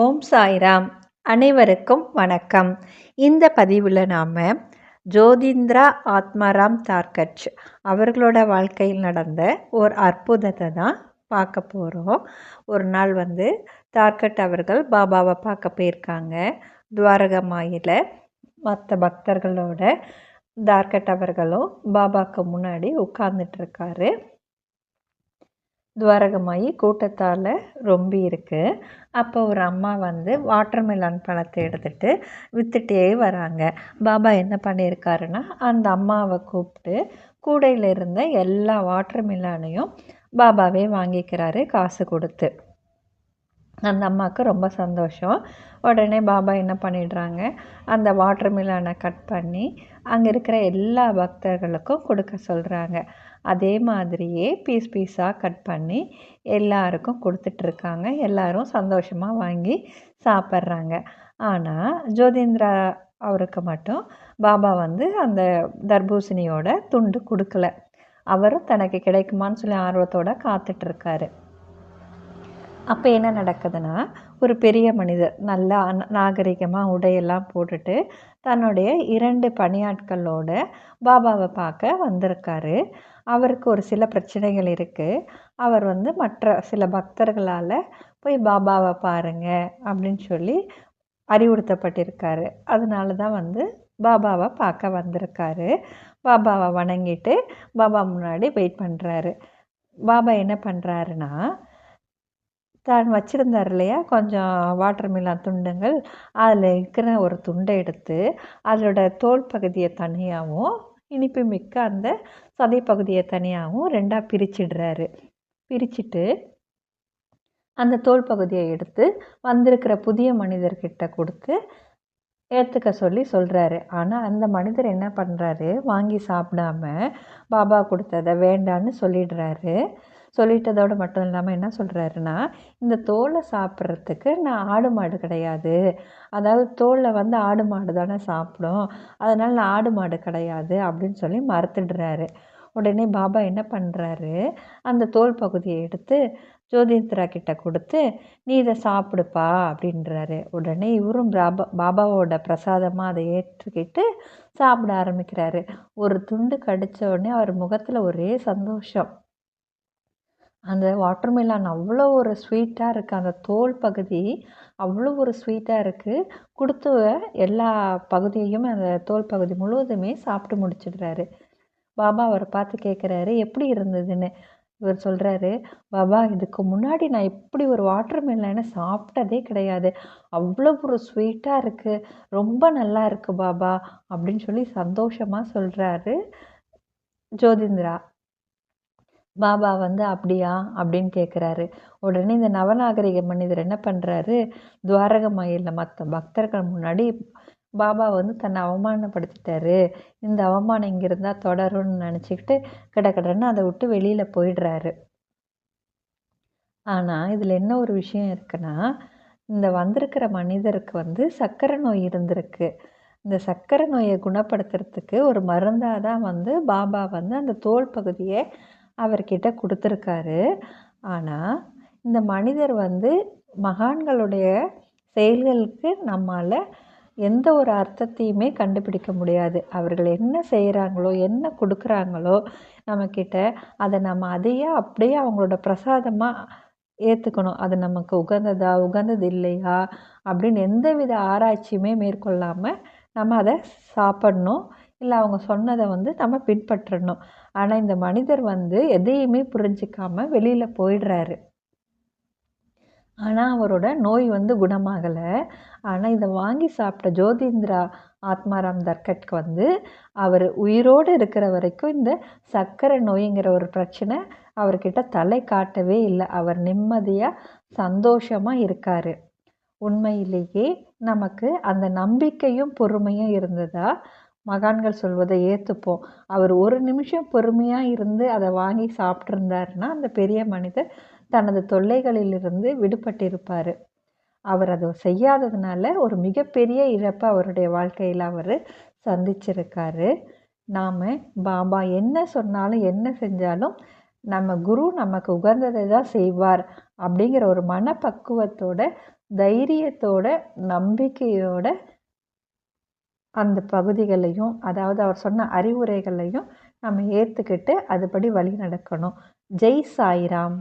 ஓம் சாய்ராம். அனைவருக்கும் வணக்கம். இந்த பதிவில் நாம் ஜோதிந்திரா ஆத்மாராம் தார்கச் அவர்களோட வாழ்க்கையில் நடந்த ஒரு அற்புதத்தை தான் பார்க்க போகிறோம். ஒரு நாள் தார்கட் அவர்கள் பாபாவை பார்க்க போயிருக்காங்க. துவாரகமாயில் மற்ற பக்தர்களோட தார்கட் அவர்களும் பாபாவுக்கு முன்னாடி உட்கார்ந்துட்டுருக்காரு. துவாரகமாயி கூட்டத்தால் ரொம்பி இருக்குது. அப்போ ஒரு அம்மா வாட்டர்மெலன் பழத்தை எடுத்துகிட்டு விற்றுட்டே வராங்க. பாபா என்ன பண்ணியிருக்காருன்னா, அந்த அம்மாவை கூப்பிட்டு கூடையில் இருந்த எல்லா வாட்டர்மெலனையும் பாபாவே வாங்கிக்கிறாரு காசு கொடுத்து. அந்த அம்மாவுக்கு ரொம்ப சந்தோஷம். உடனே பாபா என்ன பண்ணிடுறாங்க, அந்த வாட்டர்மெலனை கட் பண்ணி அங்கே இருக்கிற எல்லா பக்தர்களுக்கும் கொடுக்க சொல்கிறாங்க. அதே மாதிரியே பீஸ் பீஸாக கட் பண்ணி எல்லாருக்கும் கொடுத்துட்ருக்காங்க. எல்லாரும் சந்தோஷமாக வாங்கி சாப்பிட்றாங்க. ஆனால் ஜோதிந்திரா அவருக்கு மட்டும் பாபா அந்த தர்பூசணியோட துண்டு கொடுக்கல. அவரும் தனக்கு கிடைக்குமான்னு சொல்லி ஆர்வத்தோடு காத்துட்ருக்காரு. அப்போ என்ன நடக்குதுன்னா, ஒரு பெரிய மனிதர் நல்லா நாகரிகமாக உடையெல்லாம் போட்டுட்டு தன்னுடைய 2 பணியாட்களோட பாபாவை பார்க்க வந்திருக்காரு. அவருக்கு ஒரு சில பிரச்சனைகள் இருக்குது. அவர் மற்ற சில பக்தர்களால் போய் பாபாவை பாருங்க அப்படின்னு சொல்லி அறிவுறுத்தப்பட்டிருக்காரு. அதனால தான் பாபாவை பார்க்க வந்திருக்காரு. பாபாவை வணங்கிட்டு பாபா முன்னாடி வெயிட் பண்ணுறாரு. பாபா என்ன பண்ணுறாருன்னா, தான் வச்சுருந்தார் இல்லையா கொஞ்சம் வாட்டர்மெலன் துண்டுங்கள், அதில் இருக்கிற ஒரு துண்டை எடுத்து அதோட தோல் பகுதியை தனியாகவும் இனிப்பு மிக்க அந்த சதை பகுதியை தனியாகவும் 2ஆக பிரிச்சிடுறாரு. பிரிச்சுட்டு அந்த தோல் பகுதியை எடுத்து வந்திருக்கிற புதிய மனிதர்கிட்ட கொடுத்து ஏற்றுக்க சொல்கிறாரு. ஆனால் அந்த மனிதர் என்ன பண்ணுறாரு, வாங்கி சாப்பிடாம பாபா கொடுத்ததை வேண்டான்னு சொல்லிடுறாரு. சொல்லிட்டதோடு மட்டும் இல்லாமல் என்ன சொல்கிறாருன்னா, இந்த தோலை சாப்பிட்றதுக்கு நான் ஆடு மாடு கிடையாது, அதாவது தோலில் ஆடு மாடு தானே சாப்பிடும், அதனால் நான் ஆடு மாடு கிடையாது அப்படின்னு சொல்லி மறுத்துடுறாரு. உடனே பாபா என்ன பண்ணுறாரு, அந்த தோல் பகுதியை எடுத்து ஜோதிந்திரா கிட்ட கொடுத்து, நீ இதை சாப்பிடுப்பா அப்படின்றாரு. உடனே இவரும் பாபாவோட பிரசாதமாக அதை ஏற்றுக்கிட்டு சாப்பிட ஆரம்பிக்கிறாரு. ஒரு துண்டு கடித்த உடனே அவர் முகத்தில் ஒரே சந்தோஷம். அந்த வாட்டர்மெலன் அவ்வளோ ஒரு ஸ்வீட்டாக இருக்குது. அந்த தோல் பகுதி அவ்வளோ ஒரு ஸ்வீட்டாக இருக்குது. கொடுத்த எல்லா பகுதியையும் அந்த தோல் பகுதி முழுவதுமே சாப்பிட்டு முடிச்சிடுறாரு. பாபா அவரை பார்த்து கேட்குறாரு, எப்படி இருந்ததுன்னு. இவர் சொல்கிறாரு, பாபா இதுக்கு முன்னாடி நான் இப்படி ஒரு வாட்டர்மெலனை சாப்பிட்டதே கிடையாது, அவ்வளோ ஒரு ஸ்வீட்டாக இருக்குது, ரொம்ப நல்லா இருக்குது பாபா அப்படின்னு சொல்லி சந்தோஷமாக சொல்கிறாரு ஜோதிந்திரா. பாபா அப்படியா அப்படின்னு கேட்குறாரு. உடனே இந்த நவநாகரிக மனிதர் என்ன பண்ணுறாரு, துவாரகமாயில் மற்ற பக்தர்கள் முன்னாடி பாபா தன்னை அவமானப்படுத்திட்டாரு, இந்த அவமானம் இங்கே இருந்தால் தொடரும்னு நினச்சிக்கிட்டு கடன்னு அதை விட்டு வெளியில் போயிடுறாரு. ஆனால் இதில் என்ன ஒரு விஷயம் இருக்குன்னா, இந்த வந்திருக்கிற மனிதருக்கு சர்க்கரை நோய் இருந்திருக்கு. இந்த சர்க்கரை நோயை குணப்படுத்துறதுக்கு ஒரு மருந்தாக தான் பாபா அந்த தோல் பகுதியை அவர்கிட்ட கொடுத்துருக்காரு. ஆனால் இந்த மனிதர் மகான்களுடைய செயல்களுக்கு நம்மால் எந்த ஒரு அர்த்தத்தையுமே கண்டுபிடிக்க முடியாது. அவர்கள் என்ன செய்கிறாங்களோ என்ன கொடுக்குறாங்களோ நம்மக்கிட்ட, அதை நம்ம அதையே அப்படியே அவங்களோட பிரசாதமாக ஏற்றுக்கணும். அது நமக்கு உகந்ததா உகந்தது இல்லையா அப்படின்னு எந்தவித ஆராய்ச்சியுமே மேற்கொள்ளாமல் நம்ம அதை சாப்பிட்ணும். இல்லை அவங்க சொன்னதை நம்ம பின்பற்றணும். ஆனால் இந்த மனிதர் எதையுமே புரிஞ்சிக்காமல் வெளியில் போயிடுறாரு. ஆனால் அவரோட நோய் குணமாகலை. ஆனால் இதை வாங்கி சாப்பிட்ட ஜோதிந்திரா ஆத்மாராம் தார்கட்க்கு அவர் உயிரோடு இருக்கிற வரைக்கும் இந்த சர்க்கரை நோய்ங்கிற ஒரு பிரச்சனை அவர்கிட்ட தலை காட்டவே இல்லை. அவர் நிம்மதியாக சந்தோஷமாக இருக்கார். உண்மையிலேயே நமக்கு அந்த நம்பிக்கையும் பொறுமையும் இருந்ததா மகான்கள் சொல்வதை ஏற்றுப்போம். அவர் ஒரு நிமிஷம் பொறுமையாக இருந்து அதை வாங்கி சாப்பிட்ருந்தாருன்னா அந்த பெரிய மனிதர் தனது தொல்லைகளிலிருந்து விடுபட்டிருப்பார். அவர் அதை செய்யாததுனால ஒரு மிகப்பெரிய இழப்பை அவருடைய வாழ்க்கையில் அவர் சந்திச்சிருக்காரு. நாம் பாபா என்ன சொன்னாலும் என்ன செஞ்சாலும் நம்ம குரு நமக்கு உகந்ததை தான் செய்வார் அப்படிங்கிற ஒரு மனப்பக்குவத்தோட, தைரியத்தோட, நம்பிக்கையோட அந்த பகுதிகளையும், அதாவது அவர் சொன்ன அறிவுரைகளையும் நம்ம ஏற்றுக்கிட்டு அதுபடி வழி நடக்கணும். ஜெய் சாய்ராம்.